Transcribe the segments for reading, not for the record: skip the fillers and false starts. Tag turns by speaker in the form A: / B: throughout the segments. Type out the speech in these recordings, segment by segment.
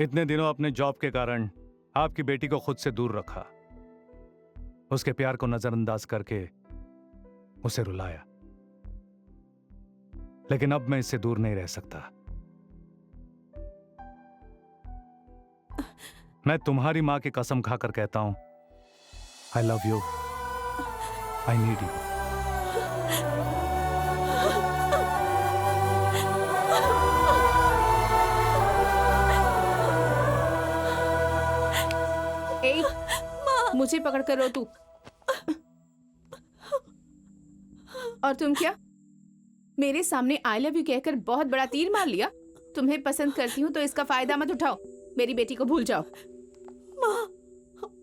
A: इतने दिनों अपने जॉब के कारण आपकी बेटी को खुद से दूर रखा, उसके प्यार को नजरअंदाज करके उसे रुलाया, लेकिन अब मैं इससे दूर नहीं रह सकता। मैं तुम्हारी मां की कसम खाकर कहता हूं, I love you, I need you.
B: मुझे पकड़ कर रो तू। और तुम क्या मेरे सामने आई लव यू कहकर बहुत बड़ा तीर मार लिया? तुम्हें पसंद करती हूँ तो इसका फायदा मत उठाओ। मेरी बेटी को भूल जाओ।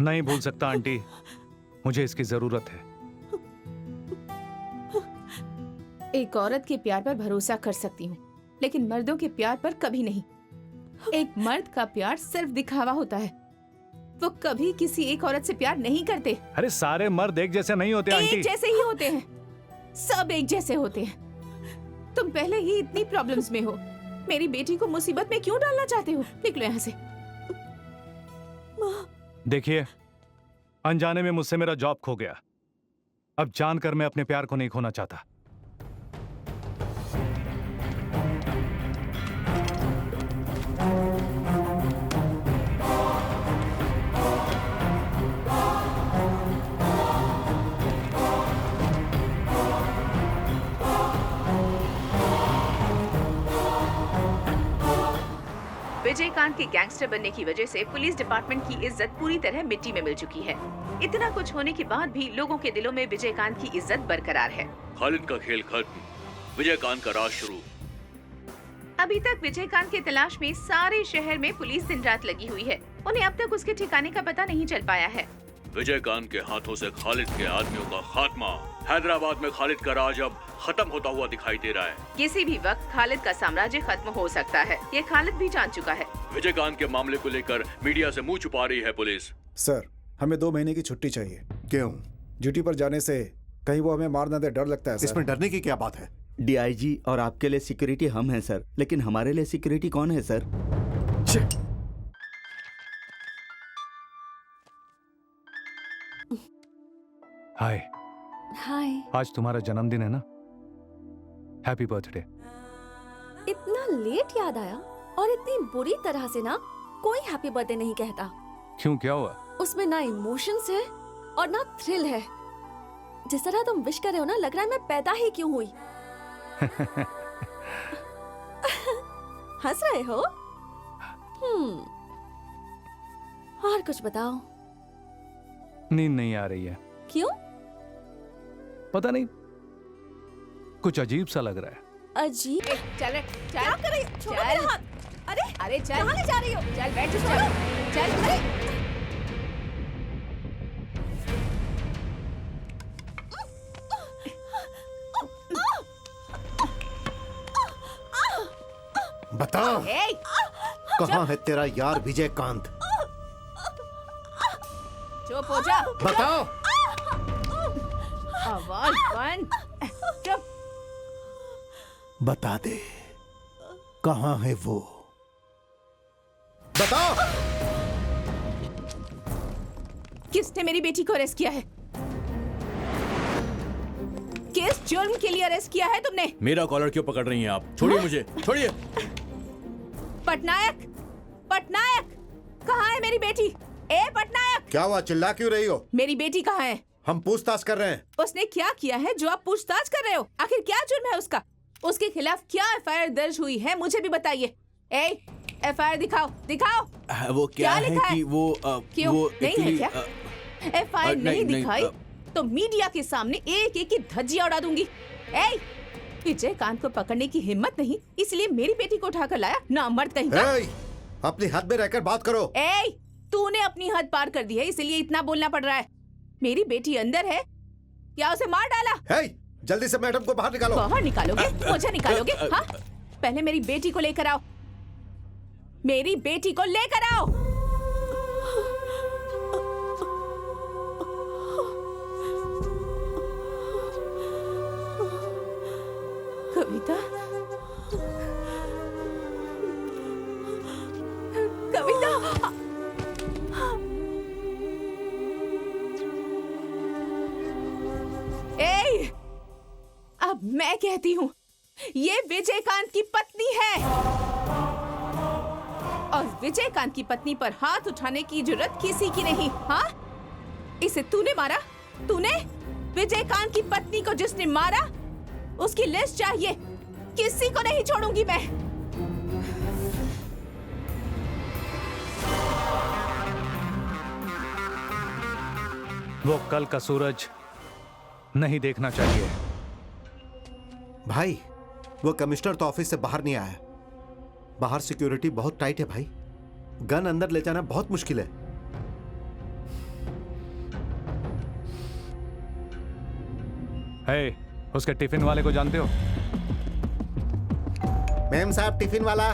A: नहीं भूल सकता आंटी, मुझे इसकी जरूरत है।
B: एक औरत के प्यार पर भरोसा कर सकती हूँ, लेकिन मर्दों के प्यार पर कभी नहीं। एक मर्द का प्यार सिर्फ दिखावा होता है, वो कभी किसी एक औरत से प्यार नहीं करते।
A: अरे सारे मर्द एक जैसे नहीं होते आंटी।
B: एक जैसे ही होते हैं, सब एक जैसे होते हैं। तुम पहले ही इतनी प्रॉब्लम्स में हो, मेरी बेटी को मुसीबत में क्यों डालना चाहते हो? निकलो यहाँ से।
A: देखिए, अनजाने में मुझसे मेरा जॉब खो गया, अब जानकर मैं अपने प्यार को नहीं खोना चाहता।
B: विजयकांत के गैंगस्टर बनने की वजह से पुलिस डिपार्टमेंट की इज्जत पूरी तरह मिट्टी में मिल चुकी है। इतना कुछ होने के बाद भी लोगों के दिलों में विजयकांत की इज्जत बरकरार है।
C: खालिद का खेल खत्म, विजयकांत का राज शुरू।
B: अभी तक विजयकांत की तलाश में सारे शहर में पुलिस दिन रात लगी हुई है। उन्हें अब तक उसके ठिकाने का पता नहीं चल पाया है।
C: विजयकांत के हाथों से खालिद के आदमियों का खात्मा। हैदराबाद में खालिद का राज अब खत्म होता हुआ दिखाई दे रहा है।
B: किसी भी वक्त खालिद का साम्राज्य खत्म हो सकता है, ये खालिद भी जान चुका है।
C: विजयकांत के मामले को लेकर मीडिया से मुंह छुपा रही है पुलिस।
D: सर, हमें 2 महीने की छुट्टी चाहिए।
E: क्यों?
D: ड्यूटी पर जाने से कहीं वो हमें मार ना दे, डर लगता है सर।
E: इसमें डरने की क्या बात है?
F: डीआईजी और आपके लिए सिक्योरिटी हम हैं सर, लेकिन हमारे लिए सिक्योरिटी कौन है सर?
A: हाय।
G: हाय।
A: आज तुम्हारा जन्मदिन है ना? Happy birthday.
G: इतना लेट याद आया और इतनी बुरी तरह से ना कोई हैप्पी बर्थडे नहीं कहता।
A: क्यों, क्या हुआ? उसमें
G: ना इमोशंस है और ना थ्रिल है। जिस तरह तुम विश कर रहे हो ना, लग रहा है मैं पैदा ही क्यों हुई। हंस रहे हो? और कुछ बताओ।
A: नींद नहीं आ रही है।
G: क्यों?
A: पता नहीं, कुछ अजीब सा लग रहा है।
G: अजीब?
B: चल क्या
G: कर रही हो? छोड़ो मेरा हाथ। अरे
B: चल,
G: कहाँ ले जा रही हो?
B: चल बैठ चुप। चल
G: अरे
E: बता, कहाँ है तेरा यार विजयकांत?
B: चुप हो जा।
E: बताओ।
B: आवाज बंद। चुप।
E: बता दे, कहाँ है वो? बताओ।
B: किसने मेरी बेटी को अरेस्ट किया है? किस जुर्म के लिए अरेस्ट किया है तुमने?
C: मेरा कॉलर क्यों पकड़ रही हैं आप? छोड़िए मुझे, छोड़िए।
B: पटनायक, पटनायक, कहाँ है मेरी बेटी? ए पटनायक!
E: क्या हुआ, चिल्ला क्यों रही हो?
B: मेरी बेटी कहाँ है?
E: हम पूछताछ कर रहे हैं।
B: उसने क्या किया है जो आप पूछताछ कर रहे हो? आखिर क्या जुर्म है उसका? उसके खिलाफ क्या एफआईआर दर्ज हुई है, मुझे भी बताइए। एफआईआर दिखाओ, दिखाओ।
C: वो क्या है
B: लिखा
C: कि वो
B: क्यों
C: वो
B: नहीं है क्या? एफआईआर नहीं दिखाई तो मीडिया के सामने एक एक की धज्जियां उड़ा दूंगी। विजयकांत को पकड़ने की हिम्मत नहीं, इसलिए मेरी बेटी को उठाकर लाया, ना मर्द कहीं का।
E: अपनी हद में रहकर बात करो।
B: तूने अपनी हद पार कर दी है, इसलिए इतना बोलना पड़ रहा है। मेरी बेटी अंदर है या उसे मार डाला?
E: जल्दी से मैडम को बाहर निकालो।
B: बाहर निकालोगे? मुझे निकालोगे? हाँ? पहले मेरी बेटी को लेकर आओ, मेरी बेटी को लेकर आओ। कविता, कविता। मैं कहती हूँ ये विजयकांत की पत्नी है और विजयकांत की पत्नी पर हाथ उठाने की जरूरत किसी की नहीं। हाँ, इसे तूने मारा? तूने विजयकांत की पत्नी को जिसने मारा उसकी लिस्ट चाहिए। किसी को नहीं छोड़ूंगी मैं।
A: वो कल का सूरज नहीं देखना चाहिए।
E: भाई, वो कमिश्नर तो ऑफिस से बाहर नहीं आया। बाहर सिक्योरिटी बहुत टाइट है भाई। गन अंदर ले जाना बहुत मुश्किल है।
A: हे, उसके टिफिन वाले को जानते हो?
E: मैम साहब, टिफिन वाला।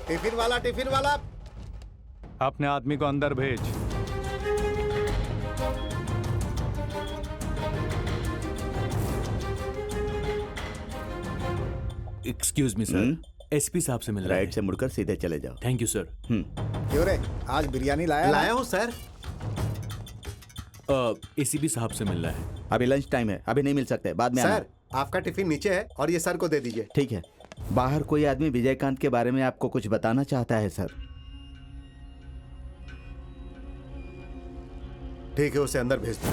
E: टिफिन वाला, टिफिन वाला।
A: अपने आदमी को अंदर भेज।
H: एक्सक्यूज मी सर, एसपी साहब से मिल रहा
F: राइट से मुड़कर सीधे चले जाओ।
H: Thank you sir.
D: क्यों रे, आज बिरयानी लाया?
E: लाया हूँ सर।
H: एसीपी साहब से मिल रहा है।
F: अभी लंच टाइम है, अभी नहीं मिल सकते, बाद में आना।
E: सर, आपका टिफिन नीचे है और ये सर को दे दीजिए।
F: ठीक है। बाहर कोई आदमी विजयकांत के बारे में आपको कुछ बताना चाहता है सर।
E: ठीक है, उसे अंदर भेज दो।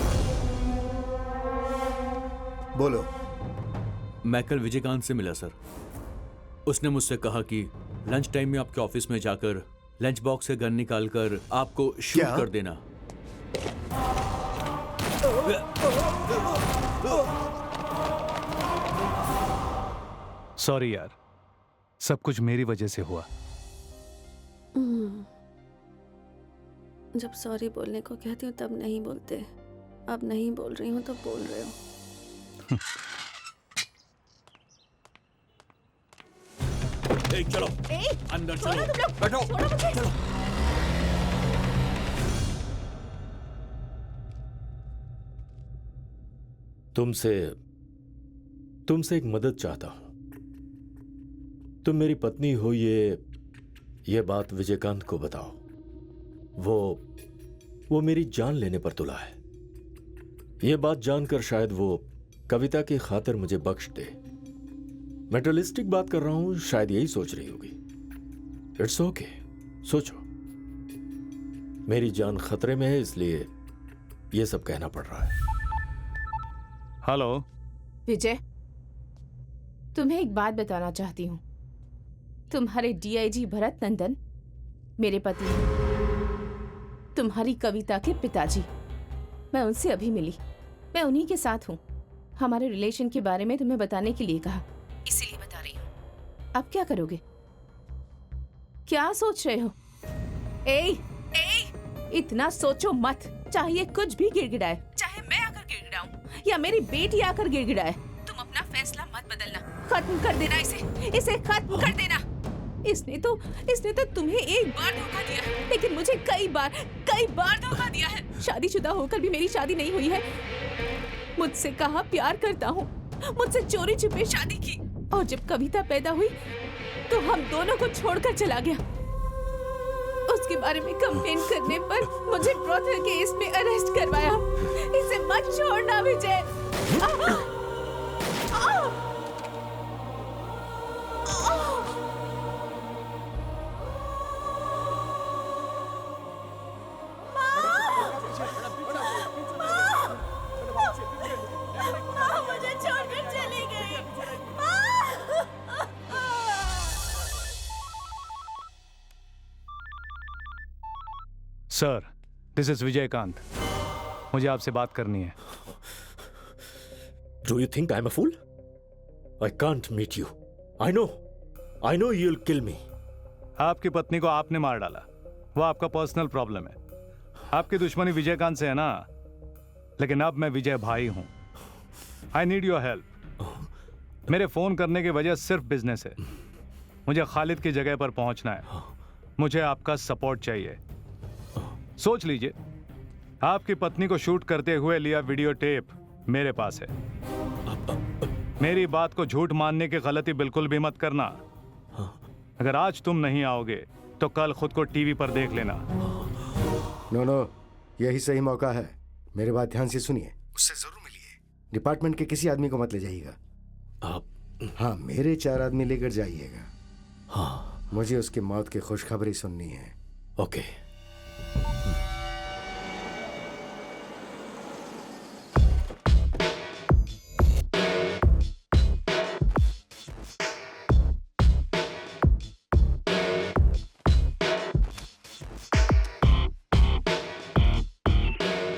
E: बोलो।
H: मैं कल विजयकांत से मिला सर। उसने मुझसे कहा कि लंच टाइम में आपके ऑफिस में जाकर लंच बॉक्स से गन निकालकर आपको शूट
E: क्या?
H: कर देना।
A: सॉरी यार, सब कुछ मेरी वजह से हुआ।
G: जब सॉरी बोलने को कहती हूँ तब नहीं बोलते। अब नहीं बोल रही हूँ तो बोल रहे हो।
H: चलो अंदर चलो, बैठो। चलो।
I: तुमसे एक मदद चाहता हूं। तुम मेरी पत्नी हो, ये बात विजयकांत को बताओ। वो मेरी जान लेने पर तुला है। ये बात जानकर शायद वो कविता की खातिर मुझे बख्श दे। मेटलिस्टिक बात कर रहा हूं, शायद यही सोच रही होगी। इट्स ओके, सोचो। मेरी जान खतरे में है, इसलिए ये सब कहना पड़ रहा है।
A: हेलो
B: विजय, तुम्हें एक बात बताना चाहती हूँ। तुम्हारे डीआईजी भरत नंदन मेरे पति हैं। तुम्हारी कविता के पिताजी। मैं उनसे अभी मिली। मैं उन्हीं के साथ हूँ। हमारे रिलेशन के बारे में तुम्हें बताने के लिए कहा, इसीलिए बता रही हूँ। अब क्या करोगे? क्या सोच रहे हो? ए, इतना सोचो मत। चाहे कुछ भी गिड़गिड़ाए, चाहे मैं आकर गिड़गिड़ाऊं या मेरी बेटी आकर गिड़गिड़ाए, तुम अपना फैसला मत बदलना। खत्म कर देना इसे खत्म कर देना। इसने तो तुम्हें एक बार धोखा दिया है, लेकिन मुझे कई बार धोखा दिया है। शादीशुदा होकर भी मेरी शादी नहीं हुई है। मुझसे कहा प्यार करता हूँ, मुझसे चोरी छुपे शादी की, और जब कविता पैदा हुई तो हम दोनों को छोड़कर चला गया। उसके बारे में कंप्लेन करने पर मुझे ब्रॉथल केस में अरेस्ट करवाया। इसे मत छोड़ना विजय। मुझे छोड़कर चली गई।
A: Sir, this is Vijayakanth. मुझे आपसे बात करनी है।
I: Do you think I'm a fool? I can't meet you. I know you'll kill me.
A: आपकी पत्नी को आपने मार डाला, वो आपका पर्सनल प्रॉब्लम है। आपकी दुश्मनी विजयकांत से है ना, लेकिन अब मैं विजय भाई हूं। I need your help. मेरे फोन करने की वजह सिर्फ बिजनेस है। मुझे खालिद की जगह पर पहुंचना है। मुझे आपका सपोर्ट चाहिए। सोच लीजिए, आपकी पत्नी को शूट करते हुए लिया वीडियो टेप मेरे पास है। मेरी बात को झूठ मानने की गलती बिल्कुल भी मत करना। अगर आज तुम नहीं आओगे तो कल खुद को टीवी पर देख लेना।
J: नो, यही सही मौका है। मेरी बात ध्यान से सुनिए, उससे जरूर मिलिए। डिपार्टमेंट के किसी आदमी को मत ले जाइएगा।
I: आप
J: हाँ, मेरे 4 आदमी लेकर जाइएगा।
I: हाँ,
J: मुझे उसकी मौत की खुशखबरी सुननी है।
I: Okay.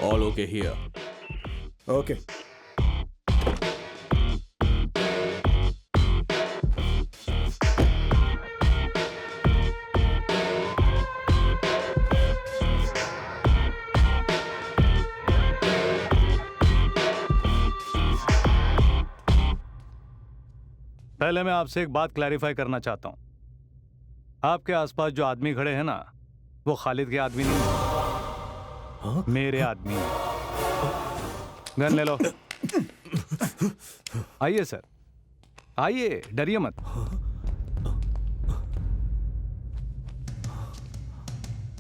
H: All okay here.
J: Okay.
A: पहले मैं आपसे एक बात क्लैरिफाई करना चाहता हूं। आपके आसपास जो आदमी खड़े हैं ना, वो खालिद के आदमी नहीं हैं।
I: हाँ?
A: मेरे आदमी। गन ले लो। आइए सर, आइए, डरिए मत।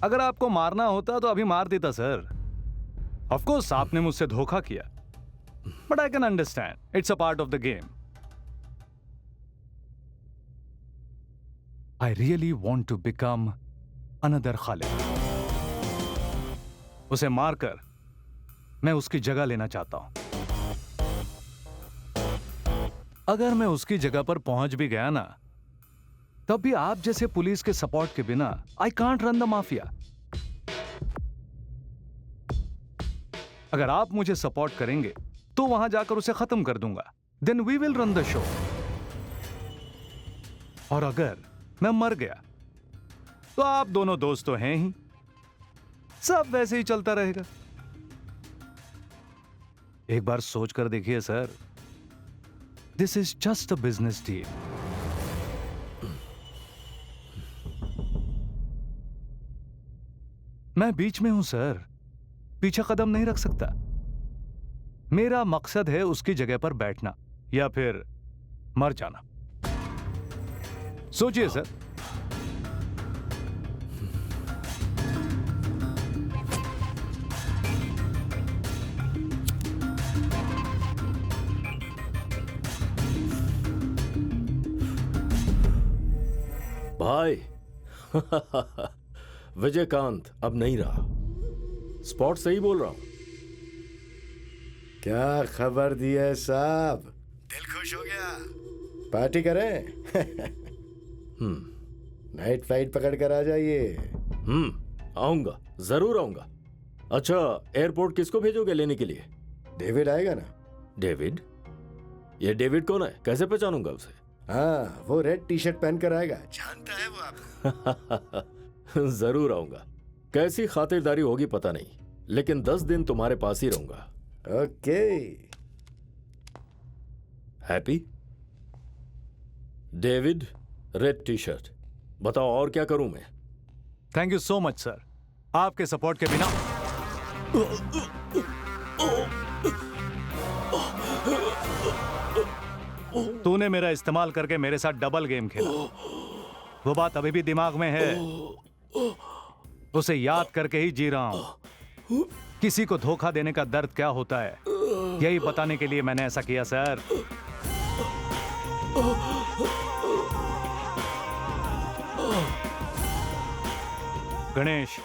A: अगर आपको मारना होता तो अभी मार देता सर। ऑफ कोर्स आपने मुझसे धोखा किया, but I can understand, it's a part of the game. I really want to become another Khalid. उसे मारकर मैं उसकी जगह लेना चाहता हूं। अगर मैं उसकी जगह पर पहुंच भी गया ना, तब भी आप जैसे पुलिस के सपोर्ट के बिना I can't run the mafia. अगर आप मुझे सपोर्ट करेंगे तो वहां जाकर उसे खत्म कर दूंगा। Then we will run the show. और अगर मैं मर गया तो आप दोनों दोस्त तो हैं ही, सब वैसे ही चलता रहेगा। एक बार सोच कर देखिए sir, this is just a business deal. मैं बीच में हूं सर, पीछे कदम नहीं रख सकता। मेरा मकसद है उसकी जगह पर बैठना या फिर मर जाना। सोचिए सर।
I: भाई विजयकांत अब नहीं रहा। स्पॉट सही बोल रहा हूं।
J: क्या खबर दी है साहब? दिल खुश हो गया। पार्टी करें? नाइट फ्लाइट पकड़ कर आ जाइए।
I: आऊंगा, जरूर आऊंगा। अच्छा, एयरपोर्ट किसको भेजोगे लेने के लिए?
J: डेविड आएगा ना।
I: डेविड? ये डेविड कौन है? कैसे पहचानूंगा उसे?
J: हाँ, वो रेड टी शर्ट पहन कर आएगा। जानता है वो आपको।
I: जरूर आऊंगा। कैसी खातिरदारी होगी पता नहीं, लेकिन 10 दिन तुम्हारे पास ही रहूंगा।
J: Okay.
I: Happy? David, red T shirt. बताओ और क्या करूं मैं?
A: Thank you so much sir. आपके सपोर्ट के बिना तूने मेरा इस्तेमाल करके मेरे साथ डबल गेम खेला। वो बात अभी भी दिमाग में है, उसे याद करके ही जी रहा हूं। किसी को धोखा देने का दर्द क्या होता है, यही बताने के लिए मैंने ऐसा किया सर। गणेश,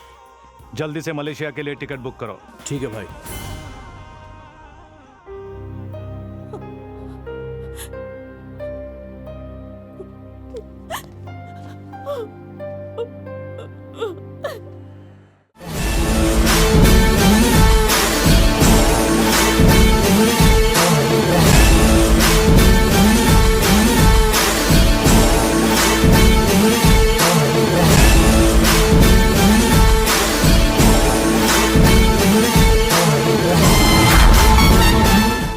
A: जल्दी से मलेशिया के लिए टिकट बुक करो।
H: ठीक है भाई।